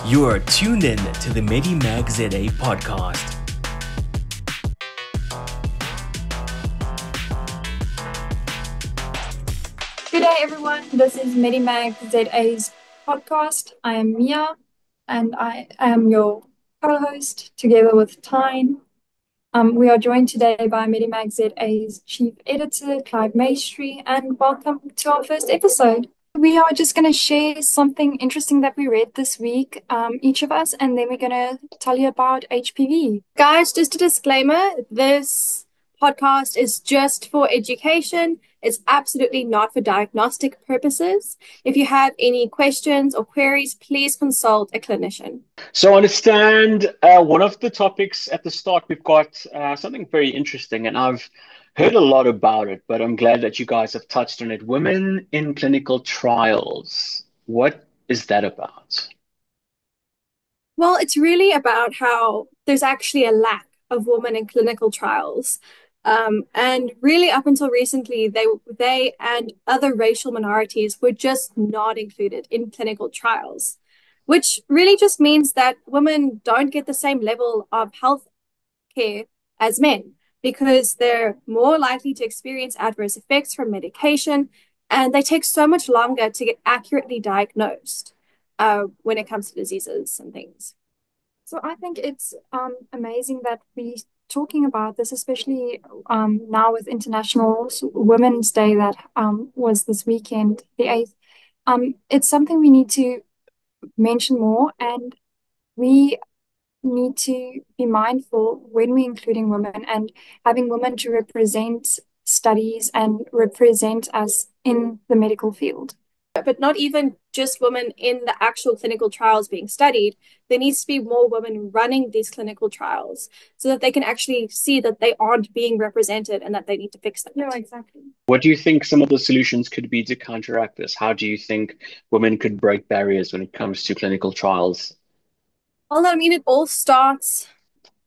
You are tuned in to the MEDIMAGZA Podcast. Good day, everyone. This is MEDIMAGZA's podcast. I am Mia, and I am your co-host together with Tyne. We are joined today by MEDIMAGZA's chief editor, Clive Maistry, and welcome to our first episode. We are just going to share something interesting that we read this week, each of us, and then we're going to tell you about HPV. Guys, just a disclaimer, this podcast is just for education. It's absolutely not for diagnostic purposes. If you have any questions or queries, please consult a clinician. So I understand one of the topics at the start, we've got something very interesting, and I've heard a lot about it, but I'm glad that you guys have touched on it. Women in clinical trials. What is that about? Well, it's really about how there's actually a lack of women in clinical trials. And really, up until recently, they and other racial minorities were just not included in clinical trials, which really just means that women don't get the same level of health care as men because they're more likely to experience adverse effects from medication, and they take so much longer to get accurately diagnosed when it comes to diseases and things. So I think it's amazing that we're talking about this, especially now with International Women's Day that was this weekend, the 8th. It's something we need to mention more, and we need to be mindful when we're including women and having women to represent studies and represent us in the medical field. But not even just women in the actual clinical trials being studied. There needs to be more women running these clinical trials so that they can actually see that they aren't being represented and that they need to fix that. No, exactly. What do you think some of the solutions could be to counteract this? How do you think women could break barriers when it comes to clinical trials? Well, I mean, it all starts,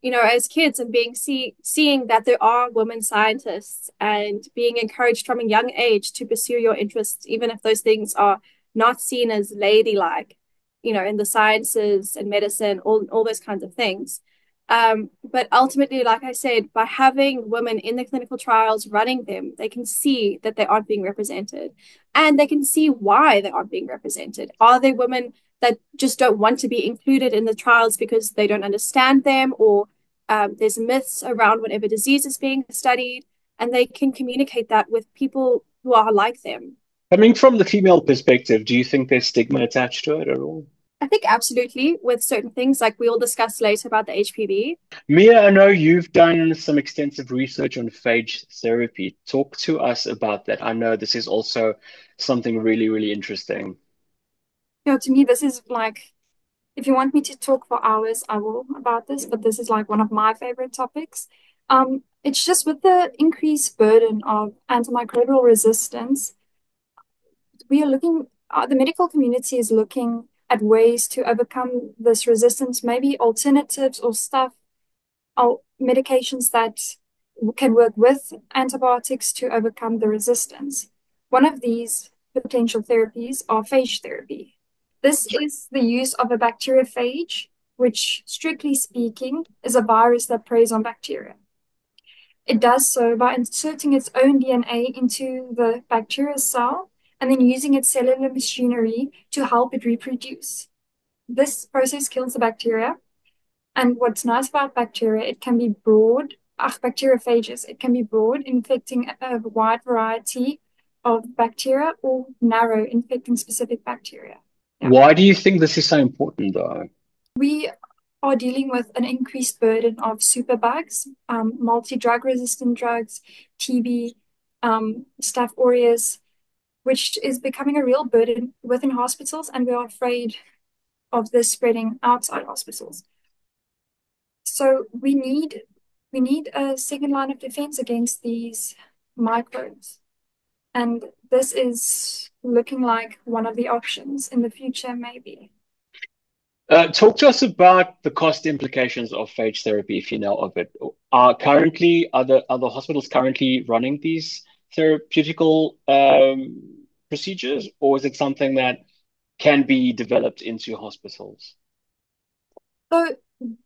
as kids and seeing that there are women scientists and being encouraged from a young age to pursue your interests, even if those things are not seen as ladylike, in the sciences and medicine, all those kinds of things. But ultimately, like I said, by having women in the clinical trials running them, they can see that they aren't being represented and they can see why they aren't being represented. Are there women that just don't want to be included in the trials because they don't understand them, or there's myths around whatever disease is being studied, and they can communicate that with people who are like them. Coming from the female perspective, do you think there's stigma attached to it at all? I think absolutely with certain things, like we'll discuss later about the HPV. Mia, I know you've done some extensive research on phage therapy. Talk to us about that. I know this is also something really, really interesting. To me, this is like, if you want me to talk for hours, I will about this, but this is like one of my favorite topics. It's just with the increased burden of antimicrobial resistance, the medical community is looking at ways to overcome this resistance, maybe alternatives or stuff, or medications that can work with antibiotics to overcome the resistance. One of these potential therapies are phage therapy. This is the use of a bacteriophage, which, strictly speaking, is a virus that preys on bacteria. It does so by inserting its own DNA into the bacteria cell and then using its cellular machinery to help it reproduce. This process kills the bacteria. And what's nice about bacteria, it can be broad, bacteriophages, it can be broad, infecting a wide variety of bacteria, or narrow, infecting specific bacteria. Yeah. Why do you think this is so important, though? We are dealing with an increased burden of superbugs, multi-drug resistant drugs, TB, Staph aureus, which is becoming a real burden within hospitals, and we are afraid of this spreading outside hospitals. So we need a second line of defense against these microbes. And this is looking like one of the options in the future, maybe. Talk to us about the cost implications of phage therapy, if you know of it. Are the hospitals currently running these therapeutical procedures, or is it something that can be developed into hospitals? So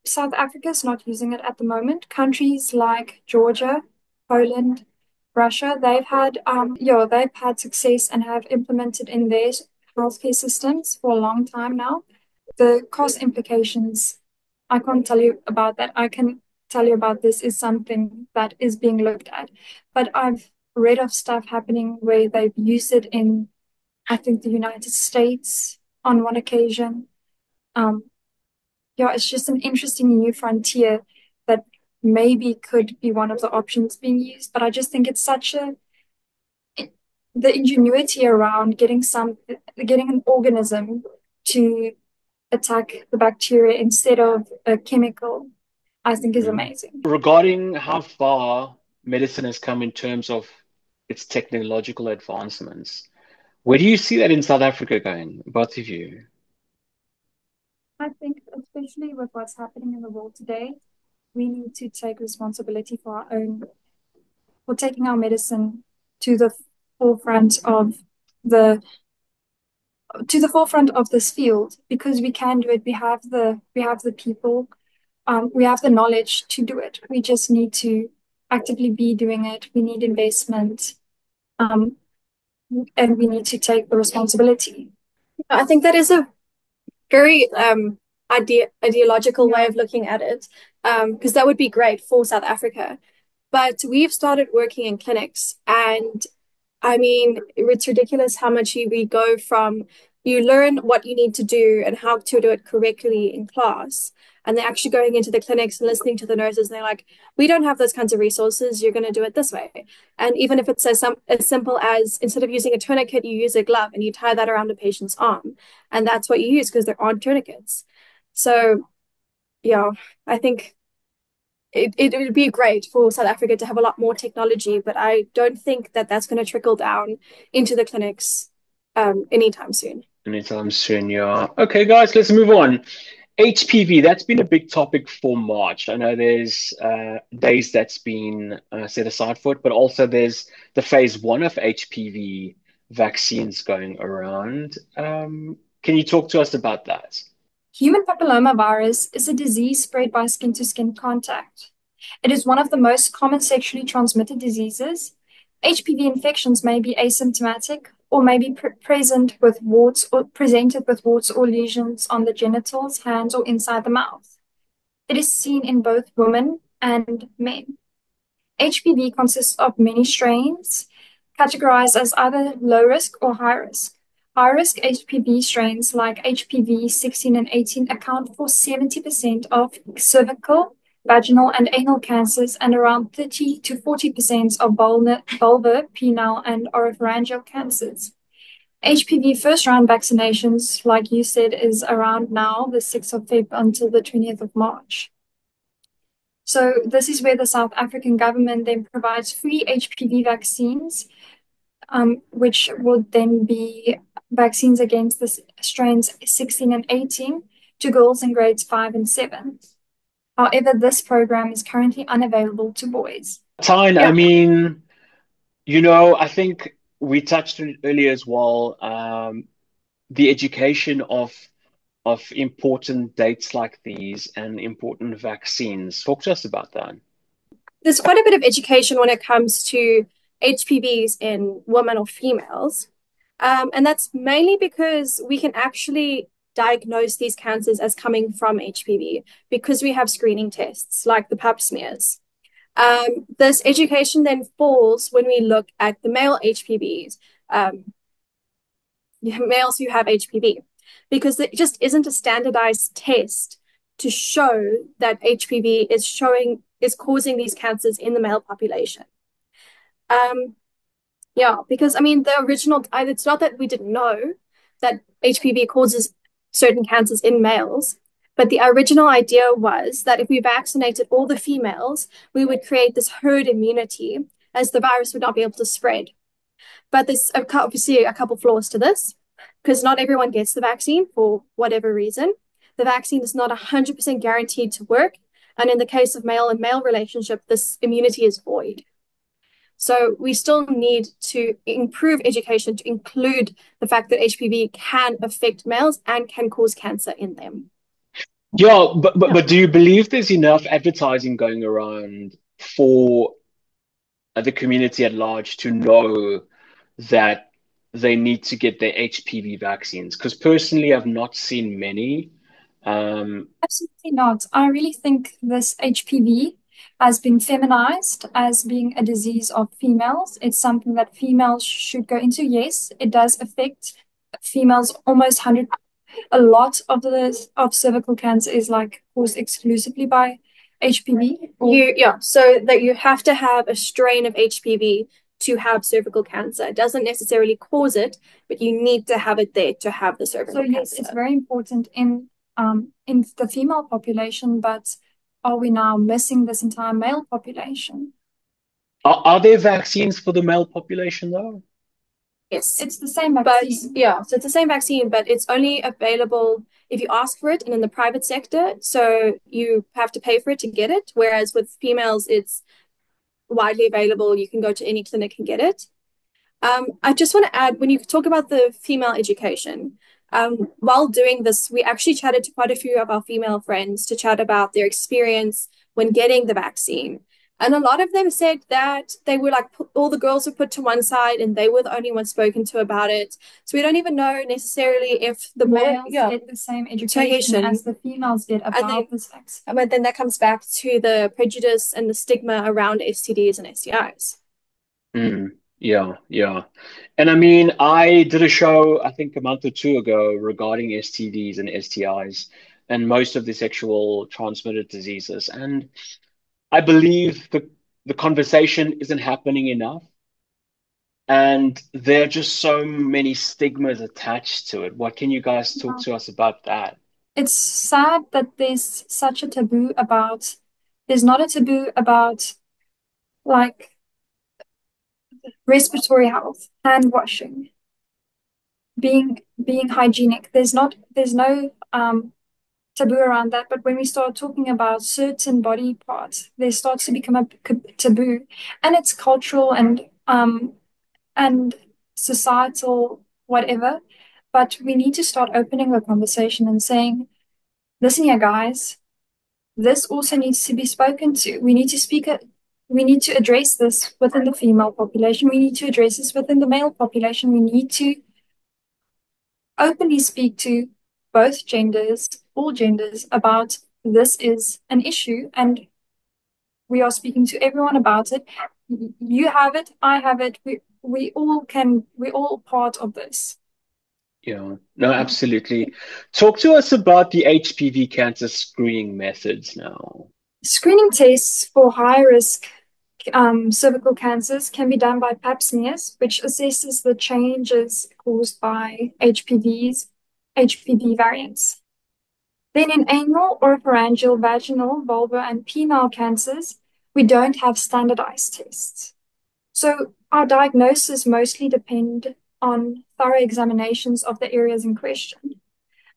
South Africa is not using it at the moment. Countries like Georgia, Poland, Russia, they've had success and have implemented in their healthcare systems for a long time now. The cost implications, I can't tell you about that. I can tell you about this is something that is being looked at. But I've read of stuff happening where they've used it in, I think, the United States on one occasion. Um, yeah, it's just an interesting new frontier that maybe could be one of the options being used. But I just think it's the ingenuity around getting an organism to attack the bacteria instead of a chemical, I think is amazing. Regarding how far medicine has come in terms of its technological advancements, where do you see that in South Africa going, both of you? I think, especially with what's happening in the world today, we need to take responsibility for taking our medicine to the forefront of the this field because we can do it. We have the people, we have the knowledge to do it. We just need to actively be doing it. We need investment, and we need to take the responsibility. I think that is a very ideological way of looking at it, because that would be great for South Africa. But we've started working in clinics, and I mean, it's ridiculous how much we go from you learn what you need to do and how to do it correctly in class. And they're actually going into the clinics and listening to the nurses. And they're like, we don't have those kinds of resources. You're going to do it this way. And even if it's as simple as instead of using a tourniquet, you use a glove and you tie that around a patient's arm. And that's what you use because there aren't tourniquets. So, yeah, I think it would be great for South Africa to have a lot more technology, but I don't think that that's going to trickle down into the clinics anytime soon. Anytime soon, yeah. Okay, guys, let's move on. HPV, that's been a big topic for March. I know there's days that's been set aside for it, but also there's the phase 1 of HPV vaccines going around. Can you talk to us about that? Human papillomavirus is a disease spread by skin-to-skin contact. It is one of the most common sexually transmitted diseases. HPV infections may be asymptomatic or may be presented with warts or lesions on the genitals, hands, or inside the mouth. It is seen in both women and men. HPV consists of many strains, categorized as either low risk or high risk. High-risk HPV strains like HPV 16 and 18 account for 70% of cervical, vaginal, and anal cancers and around 30 to 40% of vulvar, penile, and oropharyngeal cancers. HPV first-round vaccinations, like you said, is around now, the 6th of February until the 20th of March. So this is where the South African government then provides free HPV vaccines, which would then be vaccines against the strains 16 and 18 to girls in grades 5 and 7. However, this program is currently unavailable to boys. Tyne, I mean, I think we touched on it earlier as well, the education of important dates like these and important vaccines. Talk to us about that. There's quite a bit of education when it comes to HPVs in women or females. And that's mainly because we can actually diagnose these cancers as coming from HPV because we have screening tests like the pap smears. This education then falls when we look at the male HPVs, males who have HPV, because it just isn't a standardized test to show that HPV is causing these cancers in the male population. Because I mean, it's not that we didn't know that HPV causes certain cancers in males, but the original idea was that if we vaccinated all the females, we would create this herd immunity as the virus would not be able to spread. But there's obviously a couple flaws to this, because not everyone gets the vaccine for whatever reason. The vaccine is not 100% guaranteed to work. And in the case of male and male relationship, this immunity is void. So we still need to improve education to include the fact that HPV can affect males and can cause cancer in them. Yeah, but, but Yeah, but do you believe there's enough advertising going around for the community at large to know that they need to get their HPV vaccines? Because personally, I've not seen many. Um, absolutely not. I really think this HPV has been feminized as being a disease of females. It's something that females should go into. Yes, it does affect females almost 100. A lot of cervical cancer is like caused exclusively by HPV. So that you have to have a strain of HPV to have cervical cancer. It doesn't necessarily cause it, but you need to have it there to have the cervical So yes, cancer. it's very important in the female population, but are we now missing this entire male population? are there vaccines for the male population though? Yes. It's the same But vaccine. yeah, so it's the same vaccine, but it's only available if you ask for it and in the private sector. So you have to pay for it to get it. Whereas with females, it's widely available. You can go to any clinic and get it. I just want to add when you talk about the female education, while doing this, we actually chatted to quite a few of our female friends to chat about their experience when getting the vaccine. And a lot of them said that they were like, all the girls were put to one side and they were the only ones spoken to about it. So we don't even know necessarily if the males get the same education as the females did about this vaccine. But then that comes back to the prejudice and the stigma around STDs and STIs. Yeah, yeah. And I mean, I did a show, I think a month or two ago regarding STDs and STIs and most of the sexual transmitted diseases. And I believe the conversation isn't happening enough. And there are just so many stigmas attached to it. What can you guys talk to us about that? It's sad that there's such a taboo about, there's not a taboo about like respiratory health, hand washing, being hygienic. There's no taboo around that. But when we start talking about certain body parts, there starts to become a taboo, and it's cultural and societal whatever. But we need to start opening the conversation and saying, listen here, guys, this also needs to be spoken to. We need to address this within the female population. We need to address this within the male population. We need to openly speak to both genders, all genders, about this is an issue, and we are speaking to everyone about it. You have it, I have it. We're all part of this. Yeah, no, absolutely. Talk to us about the HPV cancer screening methods now. Screening tests for high risk cervical cancers can be done by pap smears, which assesses the changes caused by HPV variants. Then in anal, oropharyngeal, vaginal, vulvar, and penile cancers, we don't have standardized tests. So our diagnosis mostly depend on thorough examinations of the areas in question.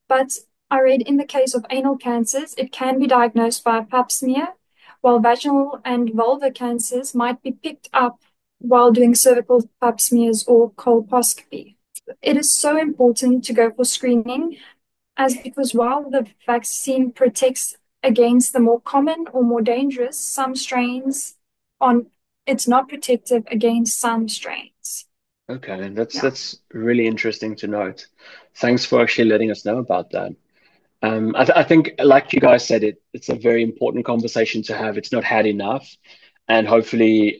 But I read in the case of anal cancers, it can be diagnosed by a pap smear, while vaginal and vulvar cancers might be picked up while doing cervical pap smears or colposcopy. It is so important to go for screening, as because while the vaccine protects against the more common or more dangerous, some strains on it's not protective against some strains. Okay, that's really interesting to note. Thanks for actually letting us know about that. I think, like you guys said, it's a very important conversation to have. It's not had enough, and hopefully,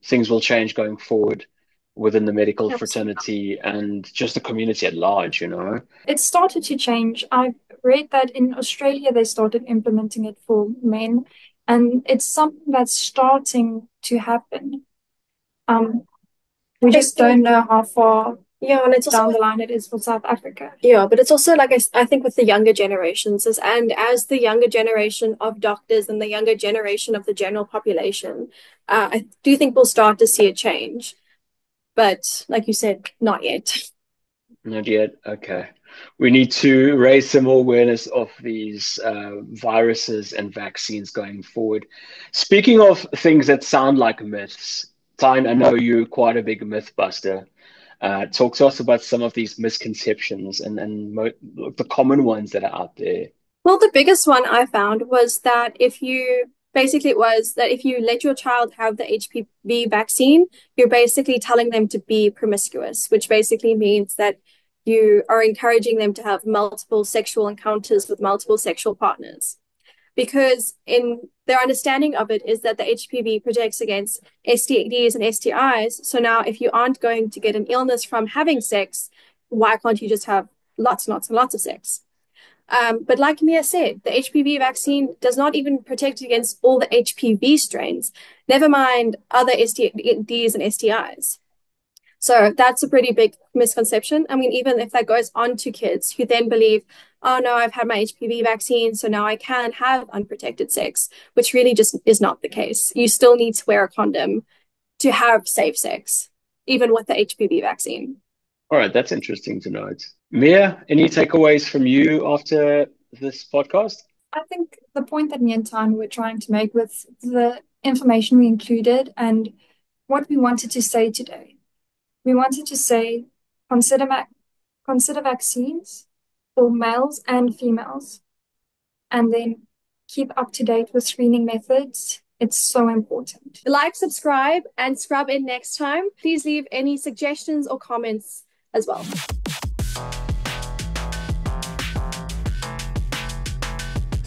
things will change going forward within the medical fraternity and just the community at large, you know. It started to change. I've read that in Australia they started implementing it for men, and it's something that's starting to happen. We just don't know how far and it's also down the line it is for South Africa. Yeah, but it's also like I think with the younger generations, as the younger generation of doctors and the younger generation of the general population, I do think we'll start to see a change. But like you said, not yet. Not yet. Okay. We need to raise some more awareness of these viruses and vaccines going forward. Speaking of things that sound like myths, Tyne, I know you're quite a big myth buster. Talk to us about some of these misconceptions and the common ones that are out there. Well, the biggest one I found was that if you let your child have the HPV vaccine, you're basically telling them to be promiscuous, which basically means that you are encouraging them to have multiple sexual encounters with multiple sexual partners. Because in their understanding of it is that the HPV protects against STDs and STIs. So now if you aren't going to get an illness from having sex, why can't you just have lots and lots and lots of sex? But like Mia said, the HPV vaccine does not even protect against all the HPV strains, never mind other STDs and STIs. So that's a pretty big misconception. I mean, even if that goes on to kids who then believe, oh no, I've had my HPV vaccine, so now I can have unprotected sex, which really just is not the case. You still need to wear a condom to have safe sex, even with the HPV vaccine. All right, that's interesting to note. Mia, any takeaways from you after this podcast? I think the point that me and Tyne were trying to make with the information we included and what we wanted to say today. We wanted to say, consider vaccines for males and females, and then keep up to date with screening methods. It's so important. Like, subscribe, and scrub in next time. Please leave any suggestions or comments as well.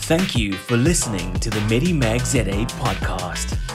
Thank you for listening to the MEDIMAGZA podcast.